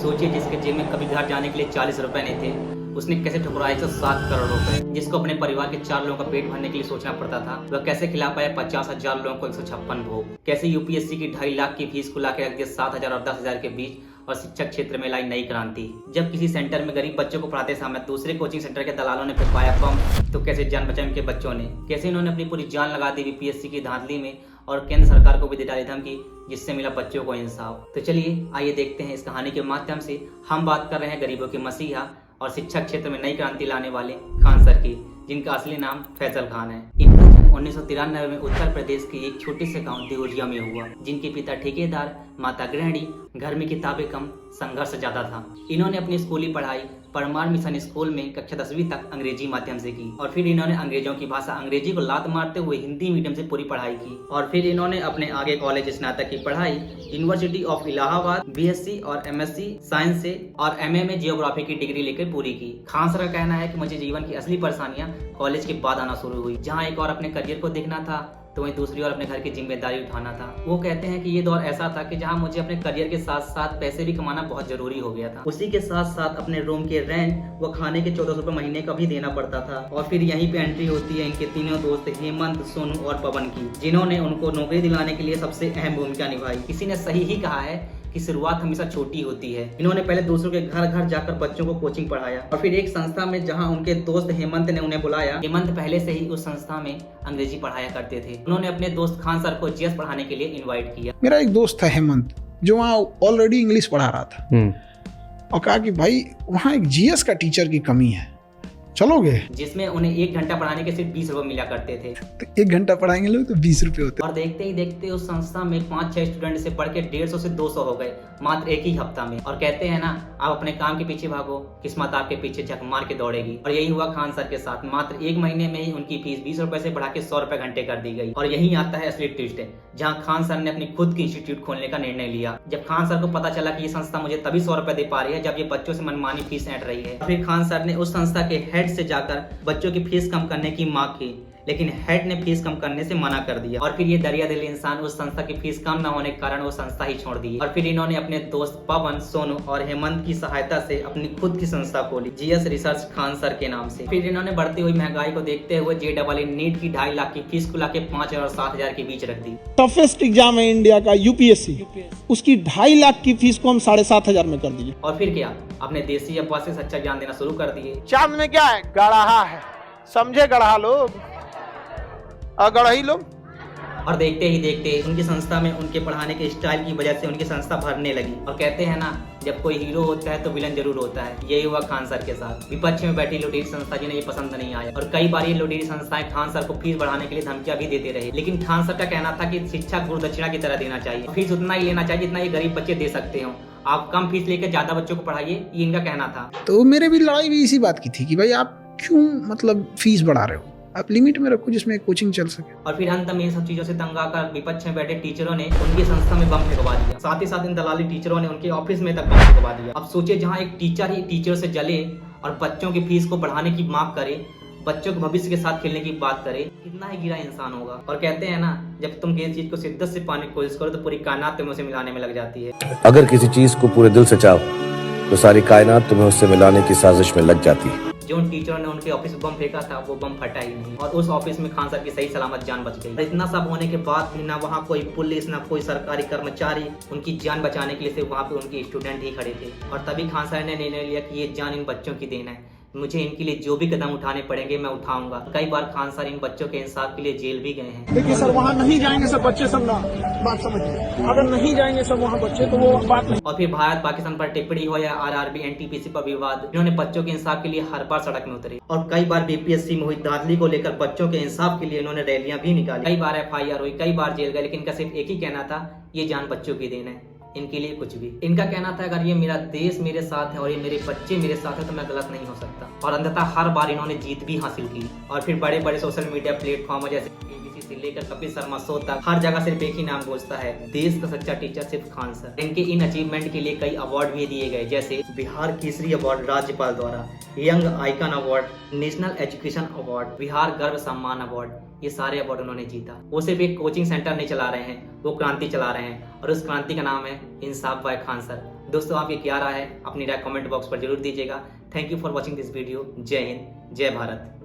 सोचिए जिसके जेब में कभी घर जाने के लिए 40 रुपए नहीं थे, उसने कैसे ठुकराए 107 करोड़ रुपए। जिसको अपने परिवार के 4 लोगों का पेट भरने के लिए सोचना पड़ता था, वह कैसे खिला पाया 50,000 लोगों को 156 भोग। कैसे यूपीएससी की 2.5 लाख की फीस को लाके रख दिया 7,000 और 10,000 के बीच, और शिक्षक क्षेत्र में लाई नई क्रांति। जब किसी सेंटर में गरीब बच्चों को पढ़ाते समय दूसरे कोचिंग सेंटर के दलालों ने फेंकवाया बम, तो कैसे जान बचाई उनके बच्चों ने। कैसे इन्होंने अपनी पूरी जान लगा दी यूपीएससी की धांधली में, और केंद्र सरकार को भी दे डाली धमकी, जिससे मिला बच्चों को इंसाफ। तो चलिए आइए देखते हैं इस कहानी के माध्यम से। हम बात कर रहे हैं गरीबों के मसीहा और शिक्षा क्षेत्र में नई क्रांति लाने वाले खान सर की, जिनका असली नाम फैसल खान है। इनका जन्म 1993 में उत्तर प्रदेश के एक छोटे से गांव देवरिया में हुआ, जिनके पिता ठेकेदार, माता गृहिणी। घर में किताबें कम, संघर्ष ज्यादा था। इन्होंने अपनी स्कूली पढ़ाई परमार मिशन स्कूल में कक्षा 10वीं तक अंग्रेजी माध्यम से की, और फिर इन्होंने अंग्रेजों की भाषा अंग्रेजी को लात मारते हुए हिंदी मीडियम से पूरी पढ़ाई की। और फिर इन्होंने अपने आगे कॉलेज स्नातक की पढ़ाई यूनिवर्सिटी ऑफ इलाहाबाद बीएससी और एमएससी साइंस से और एमए में जियोग्राफी की डिग्री लेकर पूरी की। खान सर का कहना है कि मुझे जीवन की असली परेशानियां कॉलेज के बाद आना शुरू हुई, जहाँ एक और अपने करियर को देखना था तो वहीं दूसरी ओर अपने घर की जिम्मेदारी उठाना था। वो कहते हैं कि ये दौर ऐसा था कि जहां मुझे अपने करियर के साथ साथ पैसे भी कमाना बहुत जरूरी हो गया था। उसी के साथ साथ अपने रूम के रेंट व खाने के 1400 रुपए महीने का भी देना पड़ता था। और फिर यहीं पे एंट्री होती है इनके तीनों दोस्त हेमंत, सोनू और पवन की, जिन्होंने उनको नौकरी दिलाने के लिए सबसे अहम भूमिका निभाई। किसी ने सही ही कहा है कि शुरुआत हमेशा छोटी होती है। इन्होंने पहले दूसरों के घर घर जाकर बच्चों को कोचिंग पढ़ाया, और फिर एक संस्था में जहां उनके दोस्त हेमंत ने उन्हें बुलाया। हेमंत पहले से ही उस संस्था में अंग्रेजी पढ़ाया करते थे। उन्होंने अपने दोस्त खान सर को जीएस पढ़ाने के लिए इनवाइट किया। मेरा एक दोस्त था हेमंत, जो वहाँ ऑलरेडी इंग्लिश पढ़ा रहा था, और कहा कि भाई वहाँ एक जीएस का टीचर की कमी है, चलोगे? जिसमें उन्हें 1 घंटा पढ़ाने के सिर्फ 20 रुपए मिला करते थे। तो 1 घंटा पढ़ाएंगे लोग तो 20 रुपए होते। और देखते ही देखते उस संस्था में 5-6 स्टूडेंट से पढ़ के 150 से 200 हो गए मात्र एक ही हफ्ता में। और कहते हैं ना, आप अपने काम के पीछे भागो, किस्मत आपके पीछे झक मार के दौड़ेगी। और यही हुआ खान सर के साथ। मात्र 1 महीने में ही उनकी फीस 20 रुपए से बढ़ा के 100 रुपए घंटे कर दी गई। और यही आता है असली ट्विस्ट, जहाँ खान सर ने अपनी खुद की इंस्टीट्यूट खोलने का निर्णय लिया। जब खान सर को पता चला कि ये संस्था मुझे तभी 100 रुपए दे पा रही है जब ये बच्चों से मनमानी फीस ऐंठ रही है। फिर खान सर ने उस संस्था के हेड से जाकर बच्चों की फीस कम करने की मांग की, लेकिन हेड ने फीस कम करने से मना कर दिया। और फिर ये दरियादिल इंसान उस संस्था की फीस कम न होने के कारण वो संस्था ही छोड़ दी। और फिर इन्होंने अपने दोस्त पवन, सोनू और हेमंत की सहायता से अपनी खुद की संस्था खोली, जीएस रिसर्च खान सर के नाम से। फिर इन्होंने बढ़ती हुई महंगाई को देखते हुए JEE नीट की 2.5 लाख की फीस को लाके 5,000 और 7,000 के बीच रख दी। टफेस्ट एग्जाम है इंडिया का यूपीएससी, उसकी 2.5 लाख की फीस को हम 7,500 में कर दिए। और फिर क्या, अपने देसी अफवाह से सच्चा ज्ञान देना शुरू कर दिए। चांद में क्या है? गड़हा है, समझे? गड़हा लोग, अगड़ही लोग। और देखते ही देखते उनकी संस्था में उनके पढ़ाने के स्टाइल की वजह से उनकी संस्था भरने लगी। और कहते हैं ना, जब कोई हीरो होता है तो विलन जरूर होता है। यही हुआ खान सर के साथ। विपक्ष में बैठी लुटेरी संस्था जिन्हें ये पसंद नहीं आया, और कई बार ये लुटेरी संस्थाएं खान सर को फीस बढ़ाने के लिए धमकियां भी देते रहे। लेकिन खान सर का कहना था कि शिक्षा गुरु दक्षिणा की तरह देना चाहिए, फीस उतना ही लेना चाहिए जितना ये गरीब बच्चे दे सकते हो। आप कम फीस लेकर ज्यादा बच्चों को पढ़ाइए, ये इनका कहना था। तो मेरे भी लड़ाई भी इसी बात की थी कि भाई आप क्यों मतलब फीस बढ़ा रहे हो, आप लिमिट में रखो जिसमें कोचिंग चल सके। और फिर अंत में इन सब चीजों से तंग आकर विपक्ष में बैठे टीचरों ने उनकी संस्था में बम फेंकवा दिया। साथ ही साथ इन दलाली टीचरों ने उनके ऑफिस में तक बम फेंकवा दिया। अब सोचिए, जहां एक टीचर ही टीचर से जले और बच्चों की फीस को बढ़ाने की मांग करे, बच्चों के भविष्य के साथ खेलने की बात करे, कितना ही गिरा इंसान होगा। और कहते हैं ना, जब तुम किसी चीज को शिद्दत से पाने की कोशिश करो तो पूरी कायनात तुम्हें उसे मिलाने में लग जाती है। अगर किसी चीज को पूरे दिल से चाहो तो सारी कायनात तुम्हें उससे मिलाने की साजिश में लग जाती है। जो उन टीचरों ने उनके ऑफिस में बम फेंका था, वो बम फटा ही नहीं, और उस ऑफिस में खान सर की सही सलामत जान बच गई। इतना सब होने के बाद भी ना वहाँ कोई पुलिस, ना कोई सरकारी कर्मचारी उनकी जान बचाने के लिए सिर्फ वहाँ पे उनके स्टूडेंट ही खड़े थे। और तभी खान सर ने निर्णय लिया कि ये जान इन बच्चों की देन है, मुझे इनके लिए जो भी कदम उठाने पड़ेंगे मैं उठाऊंगा। कई बार खान सर इन बच्चों के इंसाफ के लिए जेल भी गए हैं। देखिए सर, वहाँ नहीं जाएंगे सब बच्चे, सब ना बात समझिए, अगर नहीं जाएंगे सब वहाँ बच्चे तो वो बात नहीं। और फिर भारत पाकिस्तान पर टिप्पणी हो या RRB NTPC पर विवाद, इन्होंने बच्चों के इंसाफ के लिए हर बार सड़क में उतरे। और कई बार बीपीएससी में हुई धांधली को लेकर बच्चों के इंसाफ के लिए इन्होंने रैलियां भी निकाली। कई बार FIR हुई, कई बार जेल गए, लेकिन इनका सिर्फ एक ही कहना था, ये जान बच्चों की देन है, इनके लिए कुछ भी। इनका कहना था, अगर ये मेरा देश मेरे साथ है और ये मेरे बच्चे मेरे साथ है तो मैं गलत नहीं हो सकता। और अंततः हर बार इन्होंने जीत भी हासिल की। और फिर बड़े बड़े सोशल मीडिया प्लेटफॉर्म जैसे BBC से लेकर कपिल शर्मा शो तक हर जगह सिर्फ एक ही नाम गूंजता है, देश का सच्चा टीचर सिर्फ खान सर। इनके इन अचीवमेंट के लिए कई अवार्ड भी दिए गए, जैसे बिहार केसरी अवार्ड राज्यपाल द्वारा, young icon award, national education award, Bihar गर्व सम्मान अवार्ड, ये सारे अवार्ड उन्होंने जीता। वो सिर्फ एक कोचिंग सेंटर नहीं चला रहे हैं, वो क्रांति चला रहे हैं, और उस क्रांति का नाम है इंसाफ बाय खान सर। दोस्तों आपकी क्या राय है, अपनी राय कमेंट बॉक्स पर जरूर दीजिएगा। Thank you for watching this video. जय हिंद, जय भारत।